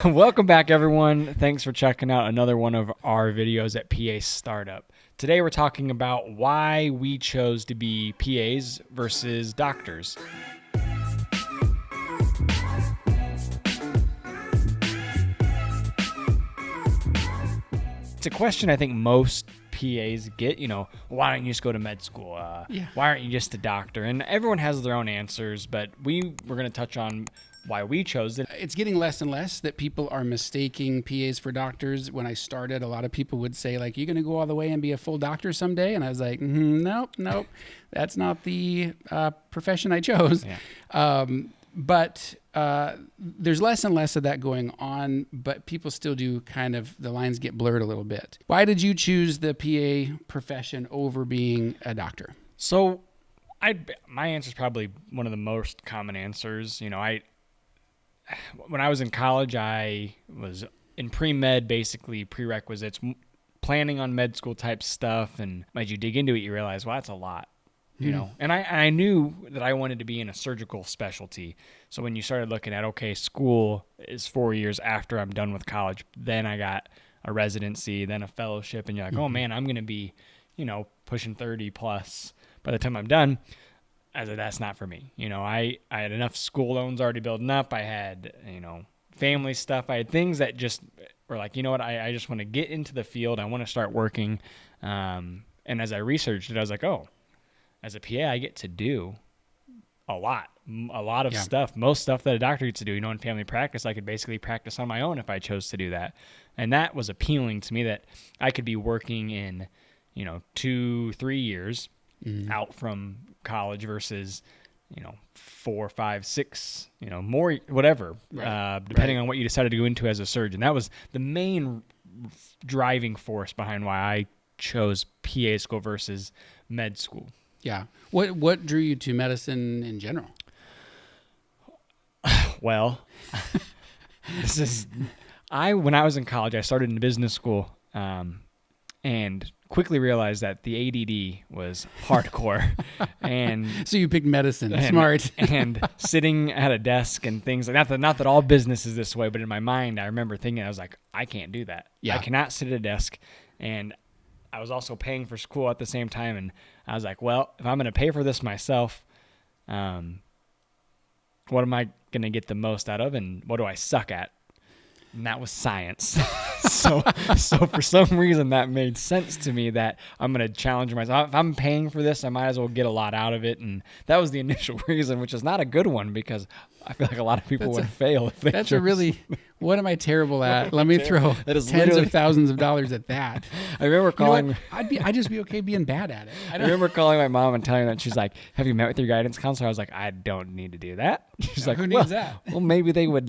Welcome back, everyone. Thanks for checking out another one of our videos at PA Startup. Today we're talking about why we chose to be PAs versus doctors. It's a question I think most PAs get, why don't you just go to med school? Why aren't you just a doctor? And everyone has their own answers, but we're going to touch on why we chose it. It's getting less and less that people are mistaking PAs for doctors. When I started, a lot of people would say, like, you're going to go all the way and be a full doctor someday? And I was like, nope, that's not the profession I chose. Yeah. But there's less and less of that going on, but people still do the lines get blurred a little bit. Why did you choose the PA profession over being a doctor? So my answer is probably one of the most common answers. When I was in college, I was in pre-med, basically prerequisites, planning on med school type stuff. And as you dig into it, you realize, wow, that's a lot, And I knew that I wanted to be in a surgical specialty. So when you started looking at, okay, school is 4 years after I'm done with college, then I got a residency, then a fellowship, and you're like, oh man, I'm going to be, pushing 30 plus by the time I'm done. That's not for me. I had enough school loans already building up. I had, family stuff. I had things that just were like, you know what? I just want to get into the field. I want to start working. And as I researched it, I was like, oh, as a PA, I get to do a lot of stuff, most stuff that a doctor gets to do. In family practice, I could basically practice on my own if I chose to do that. And that was appealing to me, that I could be working in, 2-3 years out from college versus 4, 5, 6, more, whatever, depending on what you decided to go into as a surgeon. That was the main driving force behind why I chose PA school versus med school. Yeah. What drew you to medicine in general? Well, when I was in college, I started in business school, and quickly realized that the ADD was hardcore. And so you picked medicine. Smart. And sitting at a desk and things like that. Not that all business is this way, but in my mind, I remember thinking, I was like, I can't do that. Yeah. I cannot sit at a desk. And I was also paying for school at the same time. And I was like, well, if I'm going to pay for this myself, what am I going to get the most out of? And what do I suck at? And that was science. So for some reason that made sense to me, that I'm going to challenge myself. If I'm paying for this, I might as well get a lot out of it. And that was the initial reason, which is not a good one, because I feel like a lot of people would fail if they what am I terrible at? Let me throw tens of thousands of dollars at that. I remember calling. I'd just be okay being bad at it. I remember calling my mom and telling her that. She's like, have you met with your guidance counselor? I was like, I don't need to do that. She's like, who needs that? Well, maybe they would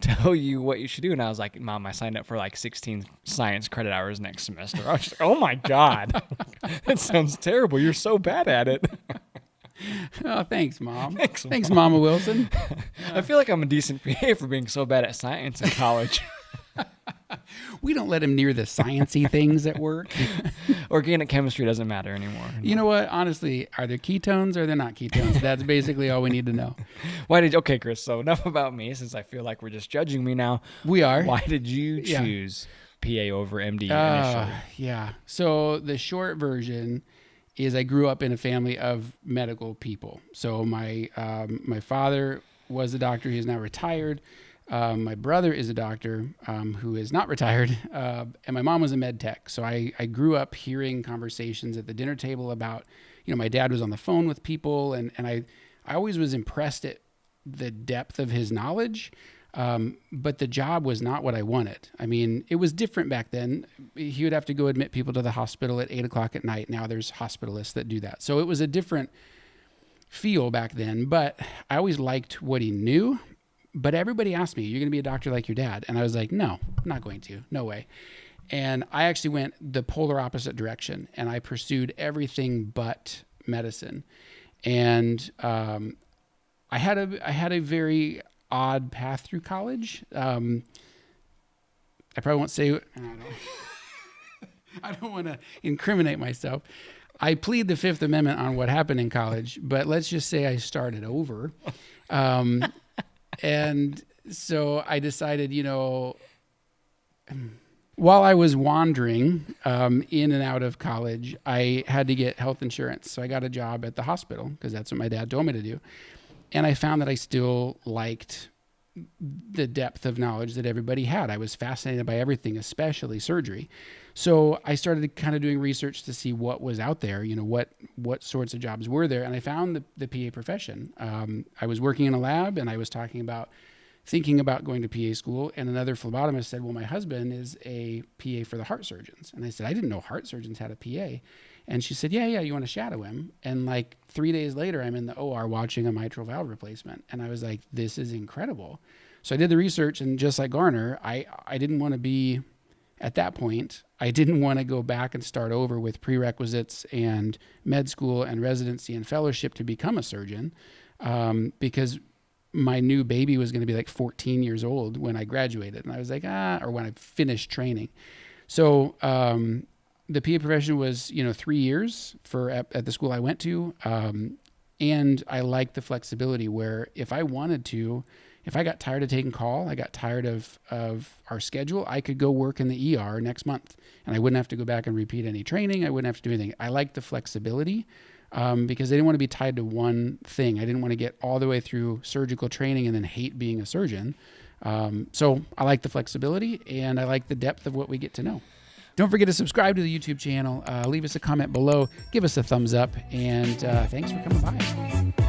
tell you what you should do. And I was like, Mom, I signed up for 16 science credit hours next semester. I was just like, oh my God, that sounds terrible. You're so bad at it. Oh, thanks, Mom. Thanks, Mama Wilson. I feel like I'm a decent PA for being so bad at science in college. We don't let him near the sciencey things at work. Organic chemistry doesn't matter anymore. You know what? Honestly, are there ketones or are there not ketones? That's basically all we need to know. Okay, Chris, so enough about me, since I feel like we're just judging me now. We are. Why did you choose PA over MD initially? Yeah. So the short version is I grew up in a family of medical people. So my father was a doctor. He is now retired. My brother is a doctor who is not retired, and my mom was a med tech. So I grew up hearing conversations at the dinner table about, my dad was on the phone with people, and I always was impressed at the depth of his knowledge, but the job was not what I wanted. I mean, it was different back then. He would have to go admit people to the hospital at 8 o'clock at night. Now there's hospitalists that do that. So it was a different feel back then, but I always liked what he knew. But everybody asked me, you're going to be a doctor like your dad? And I was like, no, I'm not going to. No way. And I actually went the polar opposite direction, and I pursued everything but medicine. And I had a very odd path through college. I probably won't say, I don't want to incriminate myself. I plead the Fifth Amendment on what happened in college, but let's just say I started over. And so I decided, while I was wandering in and out of college, I had to get health insurance. So I got a job at the hospital because that's what my dad told me to do. And I found that I still liked the depth of knowledge that everybody had. I was fascinated by everything, especially surgery. So I started kind of doing research to see what was out there, what sorts of jobs were there. And I found the PA profession. I was working in a lab and I was thinking about going to PA school. And another phlebotomist said, well, my husband is a PA for the heart surgeons. And I said, I didn't know heart surgeons had a PA. And she said, yeah, you want to shadow him? And like 3 days later, I'm in the OR watching a mitral valve replacement. And I was like, this is incredible. So I did the research, and just like Garner, I didn't want to be, at that point, I didn't want to go back and start over with prerequisites and med school and residency and fellowship to become a surgeon, because my new baby was going to be like 14 years old when I graduated. And I was like, or when I finished training. So the PA profession was, 3 years at the school I went to. And I liked the flexibility where if I wanted to, if I got tired of taking call, I got tired of our schedule, I could go work in the ER next month and I wouldn't have to go back and repeat any training. I wouldn't have to do anything. I liked the flexibility because I didn't want to be tied to one thing. I didn't want to get all the way through surgical training and then hate being a surgeon. So I like the flexibility and I like the depth of what we get to know. Don't forget to subscribe to the YouTube channel. Leave us a comment below. Give us a thumbs up. And thanks for coming by.